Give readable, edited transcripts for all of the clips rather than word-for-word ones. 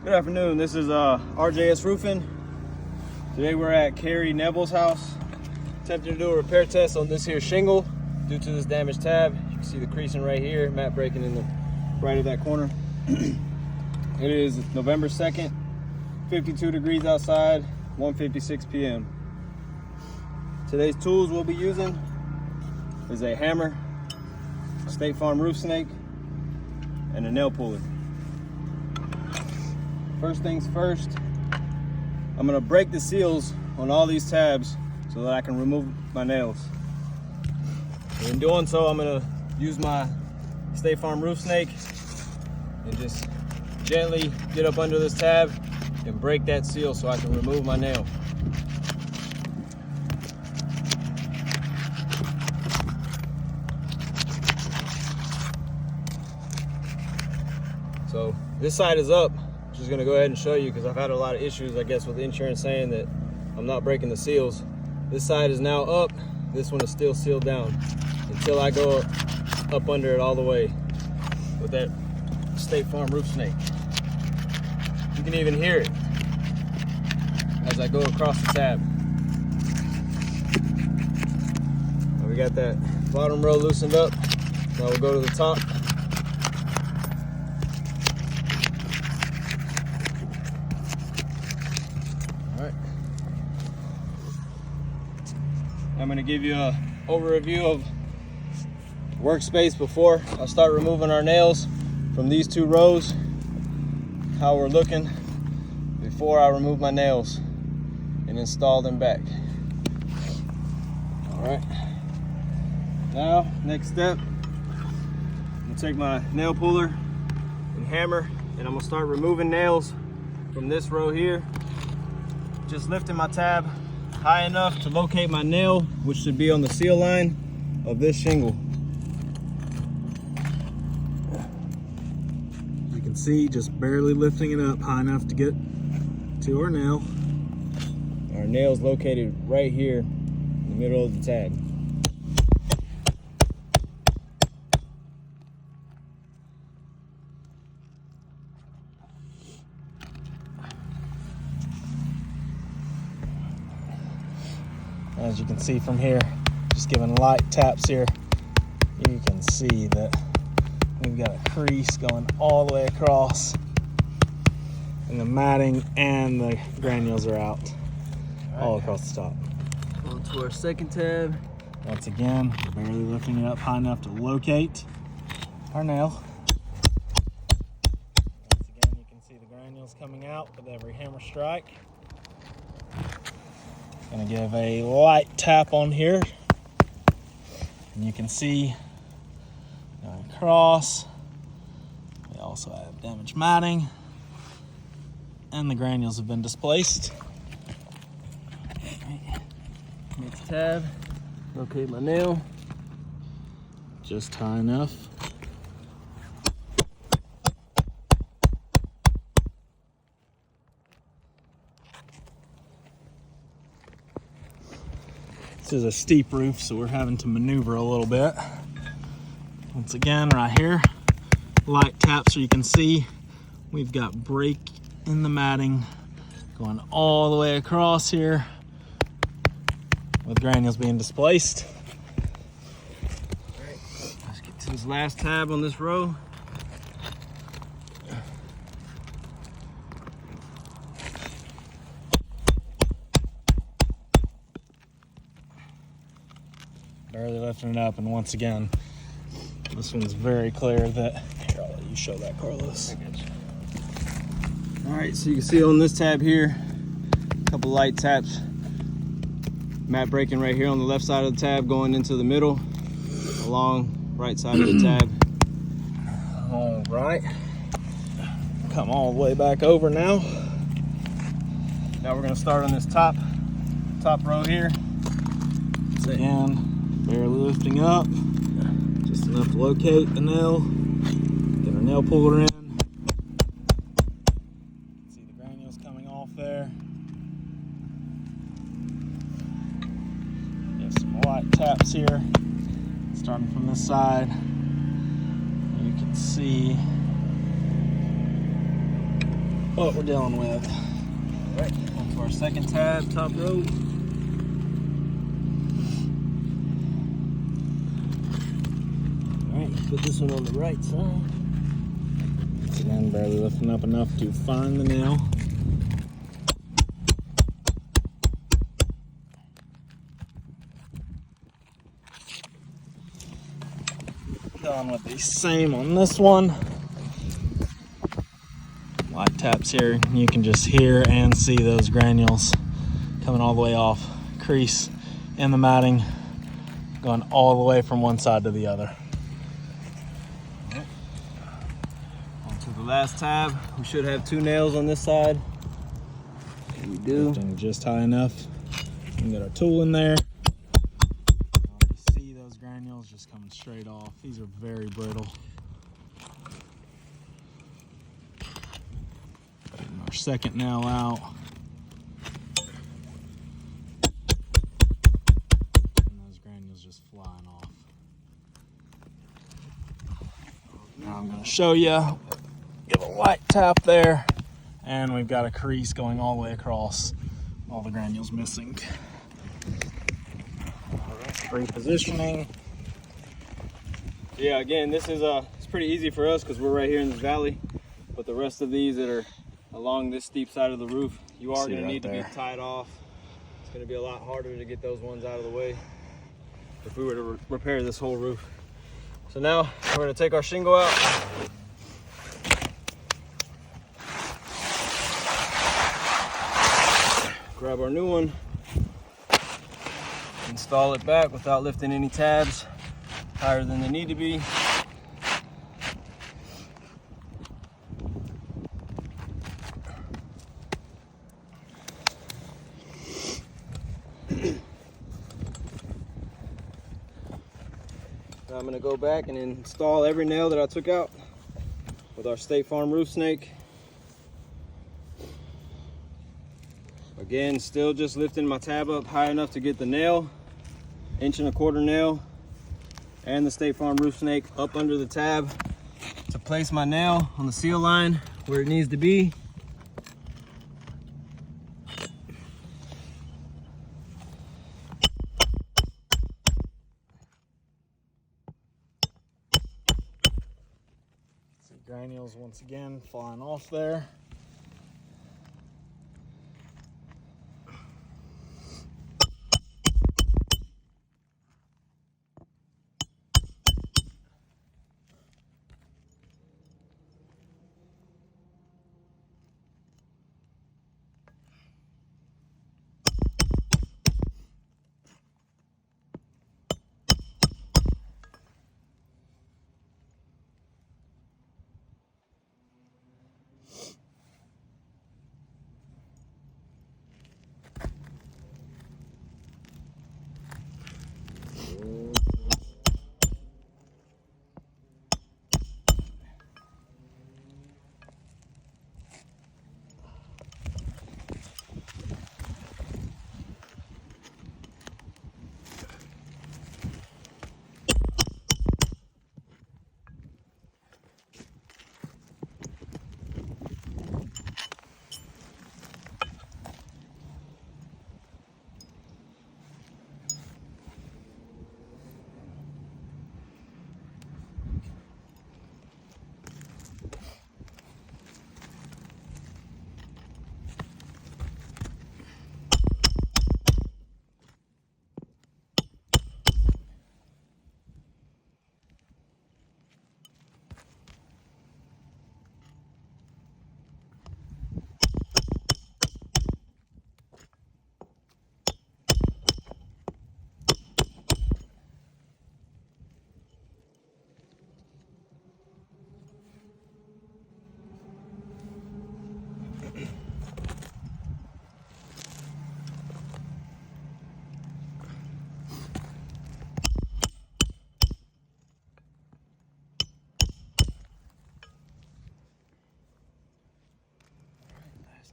Good afternoon, this is RJS Roofing. Today we're at Carrie Neville's house, attempting to do a repair test on this here shingle due to this damaged tab. You can see the creasing right here, mat breaking in the right of that corner. It is November 2nd, 52 degrees outside, 1:56 p.m. Today's tools we'll be using is a hammer, a State Farm roof snake, and a nail puller. First things first, I'm gonna break the seals on all these tabs so that I can remove my nails. And in doing so, I'm gonna use my State Farm roof snake and just gently get up under this tab and break that seal so I can remove my nail. So this side is up. Just gonna go ahead and show you because I've had a lot of issues, I guess, with insurance saying that I'm not breaking the seals. This side is now up. This one is still sealed down until I go up under it all the way with that State Farm roof snake. You can even hear it as I go across the tab. Now we got that bottom row loosened up. Now we'll go to the top. I'm going to give you an overview of workspace before I start removing our nails from these two rows, how we're looking before I remove my nails and install them back. All right, now next step, I'm going to take my nail puller and hammer and I'm going to start removing nails from this row here, just lifting my tab high enough to locate my nail, which should be on the seal line of this shingle. You can see just barely lifting it up high enough to get to our nail. Our nail's located right here in the middle of the tab. As you can see from here, just giving light taps here, you can see that we've got a crease going all the way across, and the matting and the granules are out all across the top. On to our second tab. Once again, barely lifting it up high enough to locate our nail. Once again, you can see the granules coming out with every hammer strike. Gonna give a light tap on here, and you can see going across. We also have damaged matting, and the granules have been displaced. Next tab, locate my nail. Just high enough. This is a steep roof, so we're having to maneuver a little bit. Once again, right here, light tap so you can see we've got break in the matting going all the way across here with granules being displaced. All right, let's get to this last tab on this row. Barely lifting it up, and once again, this one's very clear that, here, I'll let you show that, Carlos. All right, so you can see on this tab here, a couple light taps. Mat breaking right here on the left side of the tab, going into the middle, along right side of the tab. All right, come all the way back over now. Now we're gonna start on this top row here. Again, barely lifting up, just enough to locate the nail. Get our nail puller in. See the granules coming off there. Get some light taps here, starting from this side. You can see what we're dealing with. All right, on to our second tab, top row. All right, let's put this one on the right side. Once again, barely lifting up enough to find the nail. Going with the same on this one. Light taps here, you can just hear and see those granules coming all the way off. Crease in the matting, going all the way from one side to the other. Okay. On to the last tab. We should have 2 nails on this side. We do. Lifting just high enough. We can get our tool in there. You see those granules just coming straight off. These are very brittle. Getting our second nail out. And those granules just flying off. Now I'm going to show you. Give a light tap there. And we've got a crease going all the way across. All the granules missing. Repositioning. Yeah, again, this is it's pretty easy for us because we're right here in this valley. But the rest of these that are along this steep side of the roof, you are going to need to be tied off. It's going to be a lot harder to get those ones out of the way if we were to repair this whole roof. So now we're going to take our shingle out. Grab our new one, install it back without lifting any tabs higher than they need to be. Now I'm going to go back and install every nail that I took out with our State Farm roof snake. Again, still just lifting my tab up high enough to get the nail, 1.25" nail, and the State Farm roof snake up under the tab to place my nail on the seal line where it needs to be. See granules once again flying off there.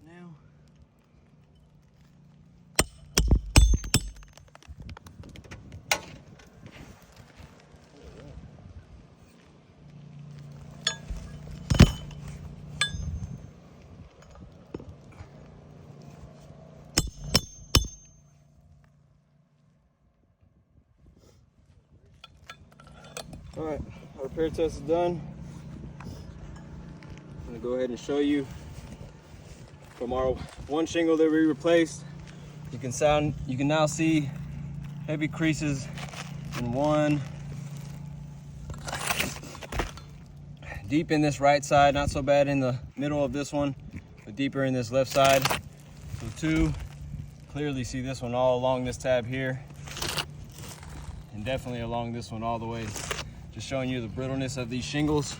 Now repair test is done. I'm gonna go ahead and show you from our one shingle that we replaced. You can now see heavy creases in one, deep in this right side, not so bad in the middle of this one, but deeper in this left side. So two, clearly see this one all along this tab here, and definitely along this one all the way. Just showing you the brittleness of these shingles.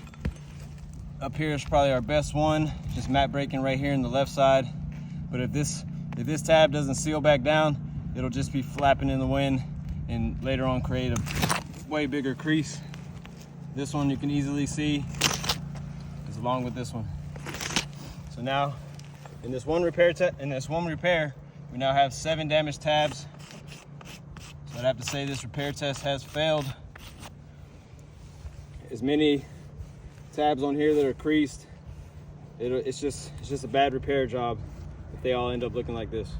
Up here is probably our best one, just mat breaking right here in the left side. But if this tab doesn't seal back down, it'll just be flapping in the wind and later on create a way bigger crease. This one you can easily see is along with this one. So now in this one repair, we now have 7 damaged tabs. So I'd have to say this repair test has failed. As many tabs on here that are creased, it's just a bad repair job if they all end up looking like this.